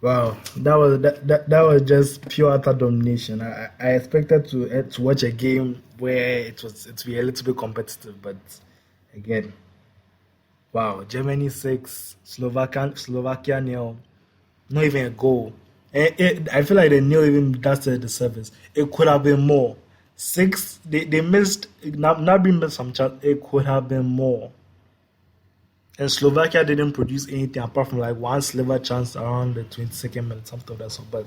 Wow, that was just pure utter domination. I expected to watch a game where it to be a little bit competitive, but again, wow, Germany 6, Slovakia nil, not even a goal. I feel like the nil even dusted the surface. It could have been more. Six, they missed. Not missed some chance. It could have been more. And Slovakia didn't produce anything apart from like one sliver chance around the 22nd minute, something of that sort. But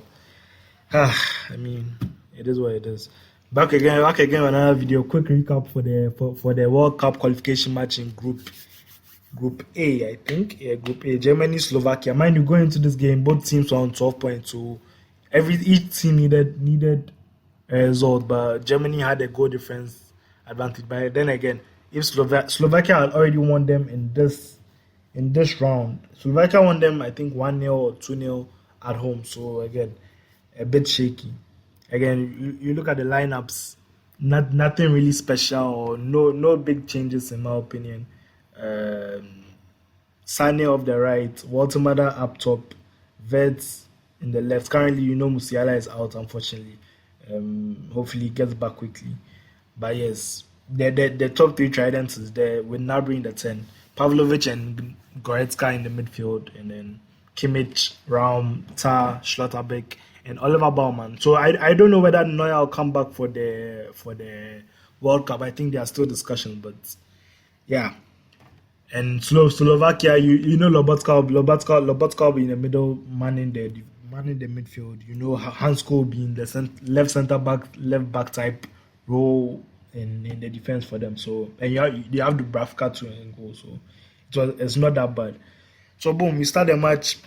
I mean, it is what it is. Back again with another video. Quick recap for the World Cup qualification match in Group A, I think. Yeah, Group A. Germany, Slovakia. Mind you, going into this game, both teams were on 12 points. So each team needed a result, but Germany had a goal difference advantage. But then again, if Slovakia had already won them in this round, Slovakia won them I think 1-0 or 2-0 at home. So again, a bit shaky. Again, you look at the lineups, nothing really special or no big changes in my opinion. Um, Sane off the right, Waltemada up top, Vets in the left. Currently, Musiala is out, unfortunately. Hopefully, he gets back quickly. But yes, the top three tridents is there with Nabry in the 10, Pavlovic and Goretzka in the midfield, and then Kimmich, Raum, Tah, Schlotterbeck, and Oliver Baumann. So I don't know whether Neuer will come back for the World Cup. I think there are still discussions, but yeah. And Slovakia, Lobotka will be in the middle, manning the midfield. Hansko will be in the left center back, left back type role in the defense for them. So and you have the Bravka too in goal. So it's not that bad. So boom, we start the match.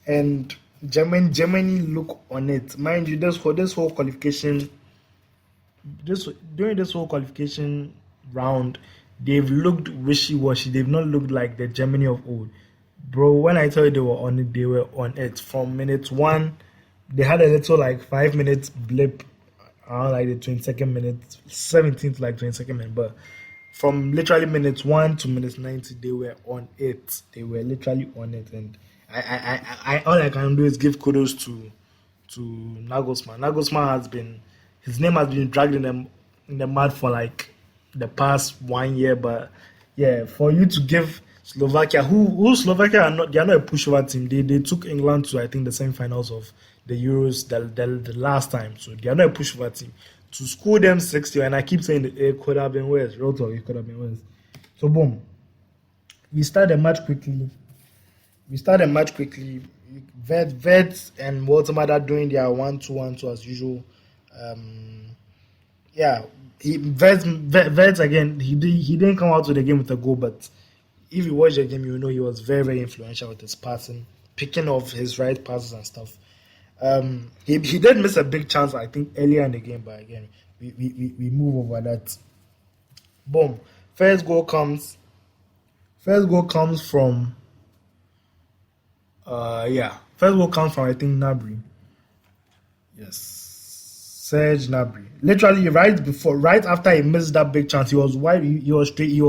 And Germany look on it. Mind you, during this whole qualification round, they've looked wishy-washy. They've not looked like the Germany of old. Bro, when I tell you they were on it, they were on it. From minute one, they had a little like 5 minutes blip around like the 22nd minute, 17th like 22nd minute. But from literally minutes 1 to minutes 90, they were on it. They were literally on it. And I all I can do is give kudos to Nagelsmann. His name has been dragged in the mud for like the past 1 year. But yeah, for you to give Slovakia, who Slovakia they are not a pushover team. They took England to I think the semi-finals of the Euros the last time, so they are not a pushover team. To score them 60, and I keep saying it could have been worse. Real talk, it could have been worse. So boom, we start the match quickly. Vets and Waltemada doing their 1-2 as usual. Um, yeah, Vets again. He didn't come out to the game with a goal, but if you watch the game, you know he was very very influential with his passing, picking off his right passes and stuff. He did miss a big chance I think earlier in the game, but again we move over that. Boom. First goal comes from First goal comes from I think Nabry. Yes. Serge Gnabry. Literally right after he missed that big chance, he was wide. He was straight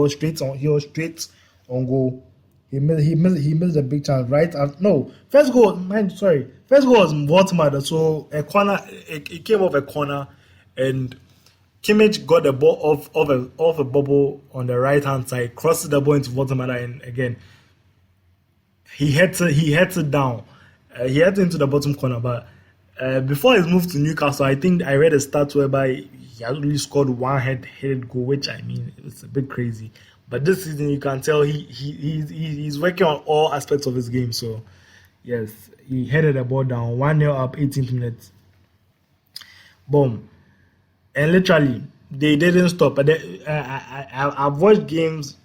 on goal. He missed a big chance right after. No, first goal. Sorry, first goal was Waltemada. So a corner. It came off a corner, and Kimmich got the ball off a bubble on the right hand side, crosses the ball into Waltemada, and again he heads it down. He heads into the bottom corner, but before his move to Newcastle, I think I read a stat whereby he only scored one headed goal, which I mean it's a bit crazy. But this season, you can tell he's working on all aspects of his game. So yes, he headed the ball down 1-0 up, 18th minute. Boom, and literally they didn't stop. But I've watched games.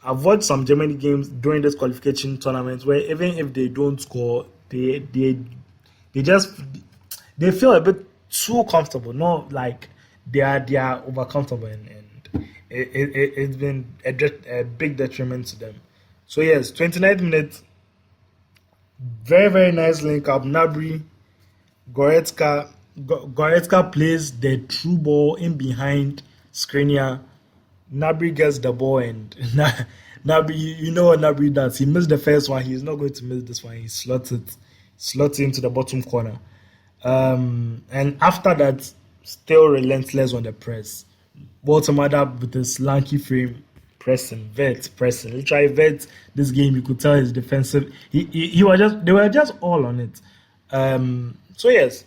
I've watched some Germany games during this qualification tournament where even if they don't score, they just they feel a bit too comfortable. Not like they are over comfortable, and it's been a big detriment to them. So yes, 29th minute, very very nice link up. Nabry, Goretzka plays the true ball in behind Skriniar. Nabry gets the ball and Nabi, you know what Nabi does? He missed the first one. He's not going to miss this one. He slots it into the bottom corner. And after that, still relentless on the press. Baltimore with his lanky frame pressing, pressing. Literally, vet this game. You could tell his defensive. He was just they were just all on it. So yes,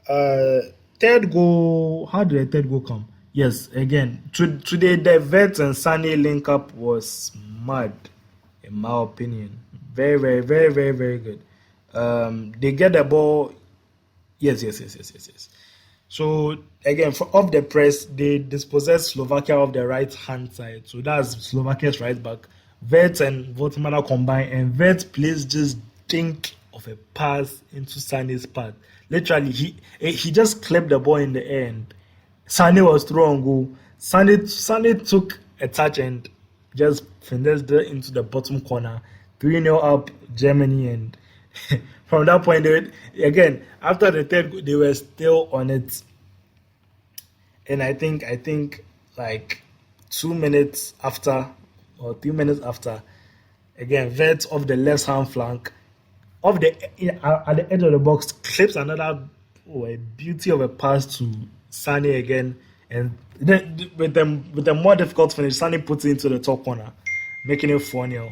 uh, third goal. How did the third goal come? Yes, again today the vet and Sunny link up was mad, in my opinion. Very good. They get the ball. Yes. So again, off the press, they dispossess Slovakia of the right hand side. So that's Slovakia's right back. Vert and Votimada combine, and Vert plays just think of a pass into Sane's path. Literally, he just clipped the ball in the air, and Sane was through on goal. Sane took a touch and just finessed it into the bottom corner. 3-0 up Germany, and from that point, again, after the third, they were still on it. And I think like 2 minutes after or 3 minutes after, again, Vert off the left hand flank, off the at the edge of the box, clips another a beauty of a pass to Sane again, and then with the more difficult finish, Sane puts it into the top corner, making it 4-0.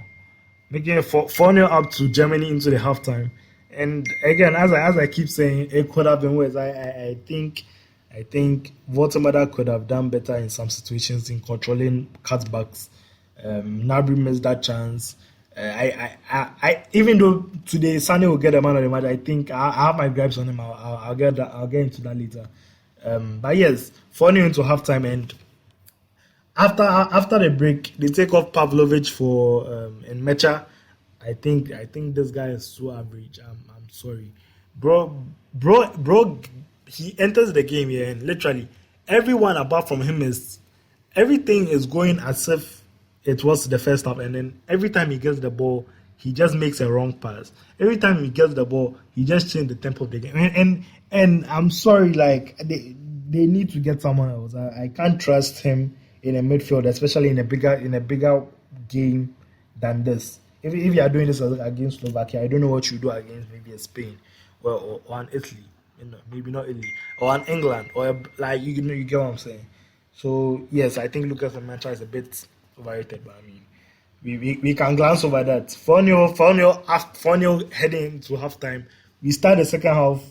Making it 4-0 up to Germany into the halftime. And again, as I keep saying, it could have been worse. I think Votemada could have done better in some situations in controlling cutbacks. Nabri missed that chance. I even though today Sane will get the man of the match, I think I have my gripes on him. I'll get into that later. But yes, 4-0 into halftime, and after the break, they take off Pavlovic for and Mecha. I think this guy is so average. I'm sorry, bro. He enters the game here, and literally everyone apart from him is everything is going as if it was the first half, and then every time he gets the ball, he just makes a wrong pass. Every time he gets the ball, he just changes the tempo of the game. And I'm sorry, like they need to get someone else. I can't trust him in a midfield, especially in a bigger game than this. If you are doing this against Slovakia, I don't know what you do against maybe a Spain or an Italy. Maybe not Italy or an England or like you get what I'm saying. So yes, I think Lucas Mancha is a bit overrated, but I mean we can glance over that. 4-0 heading into halftime. We start the second half,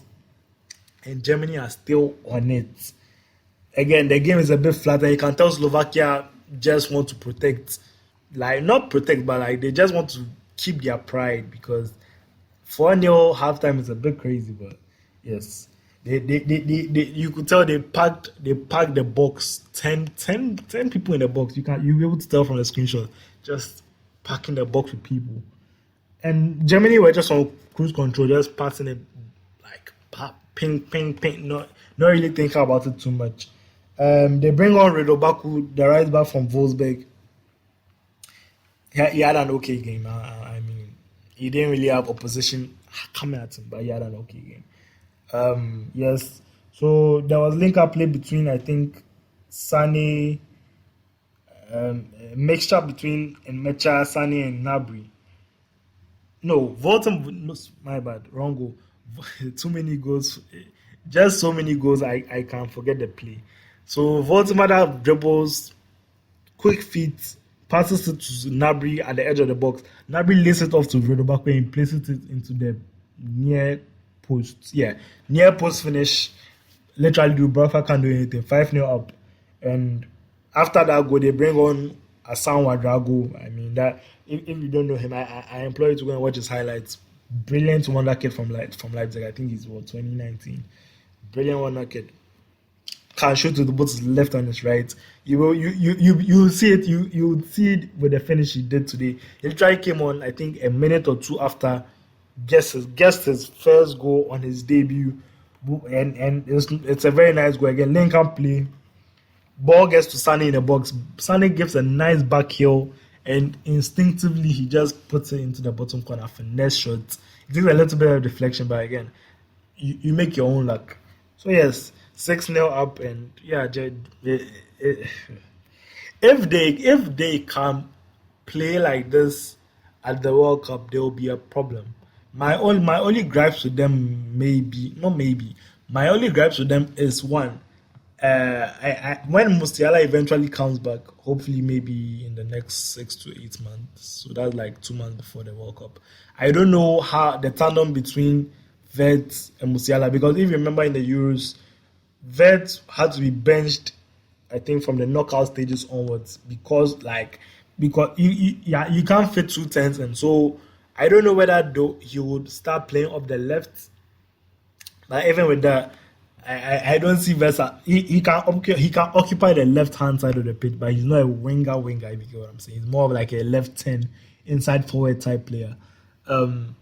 and Germany are still on it. Again, the game is a bit flat, and you can tell Slovakia just want to protect, like not protect, but like they just want to keep their pride, because 4-0 halftime is a bit crazy, but yes, they you could tell they packed the box, 10 people in the box. You'll be able to tell from the screenshot, just packing the box with people. And Germany were just on cruise control, just passing it like ping, not really thinking about it too much. They bring on Redo Baku, the right back from Wolfsburg. He had an okay game. I mean, he didn't really have opposition coming at him, but he had an okay game. Yes. So there was link-up play between, I think, Sane, mixture between Mecha, Sane, and Nabri. No, Volton, no, my bad, wrong goal. Too many goals, just so many goals, I can forget the play. So Voltemada dribbles, quick feet, passes it to Nabri at the edge of the box. Nabri lays it off to Rodobakwe and places it into the near post. Yeah, near post finish. Literally, Dubravka can't do anything. 5-0 up. And after that goal, they bring on Asan Wadrago. I mean, that if you don't know him, I implore you to go and watch his highlights. Brilliant wonder kid from Leipzig. I think he's 2019. Brilliant wonder kid. Can shoot to the both his left and his right. You will see it. You will see it with the finish he did today. He literally came on, I think, a minute or two after guessed his first goal on his debut, and it's a very nice goal. Again, Lincoln play. Ball gets to Sane in the box. Sane gives a nice back heel, and instinctively he just puts it into the bottom corner. Finesse shot. It takes a little bit of deflection, but again, you make your own luck. So yes, 6-0 up, and yeah, if they come play like this at the World Cup, there will be a problem. My only gripes with them, maybe not maybe, my only gripes with them is one. When Musiala eventually comes back, hopefully maybe in the next 6 to 8 months, so that's like 2 months before the World Cup. I don't know how the tandem between Vert and Musiala, because if you remember in the Euros, Vert had to be benched, I think, from the knockout stages onwards because yeah, you can't fit 2 tens, and so I don't know whether though he would start playing up the left. But even with that, I don't see Versa. He can occupy the left hand side of the pitch, but he's not a winger. If you get what I'm saying, he's more of like a left 10 inside forward type player. Um,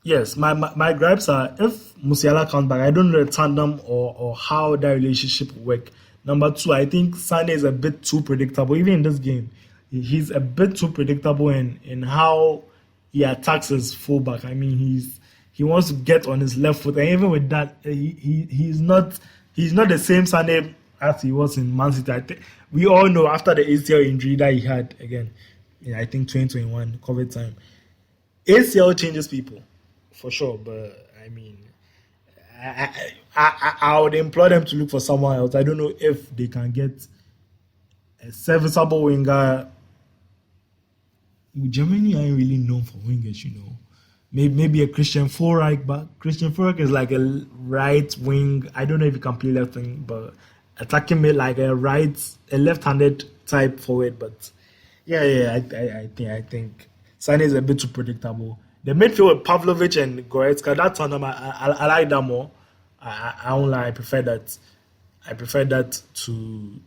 Yes, my gripes are if Musiala comes back, I don't know the tandem or how that relationship will work. Number two, I think Sane is a bit too predictable. Even in this game, he's a bit too predictable in how he attacks his fullback. I mean, he wants to get on his left foot, and even with that, he's not the same Sane as he was in Man City. I think we all know after the ACL injury that he had again, I think 2021 COVID time. ACL changes people for sure, but I mean, I would implore them to look for someone else. I don't know if they can get a serviceable winger. Germany ain't really known for wingers. Maybe a Christian Fulreich, but Christian Fulreich is like a right wing. I don't know if he can play left wing, but attacking me like a left-handed type forward. But yeah, I think Sane is a bit too predictable. The midfield with Pavlovic and Goretzka, that tournament, I like that more. I don't lie, I prefer that. I prefer that to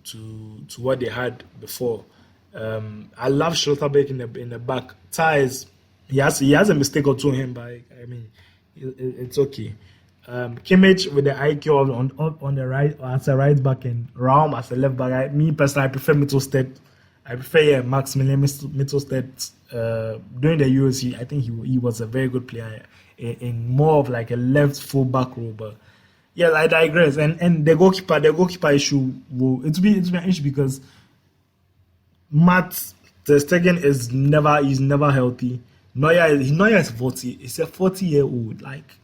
what they had before. I love Schlotterbeck in the back. Ties, he has a mistake or two in him, but I mean, it's okay. Kimmich with the IQ on the right as a right back and Raum as a left back. Me personally, I prefer Mittelstedt. I prefer Maximilian Mittelstedt. During the Euros, I think he was a very good player in more of like a left full back role. But yeah, I digress. And the goalkeeper issue it's be an issue because Matt Ter Stegen he's never healthy. Neuer is 40. He's a 40-year-old. Like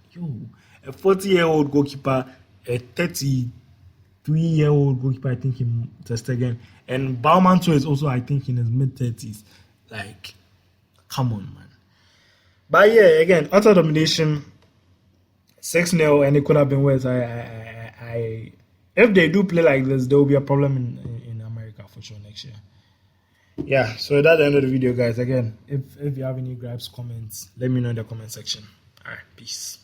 a 40-year-old goalkeeper, a 33-year-old goalkeeper. I think in Ter Stegen, and Baumann too is also I think in his mid-30s. Like, come on, man. But yeah, again, utter domination, 6-0, and it could have been worse. If they do play like this, there will be a problem in America for sure next year. Yeah, so that's the end of the video, guys. Again, if you have any gripes, comments, let me know in the comment section. All right, peace.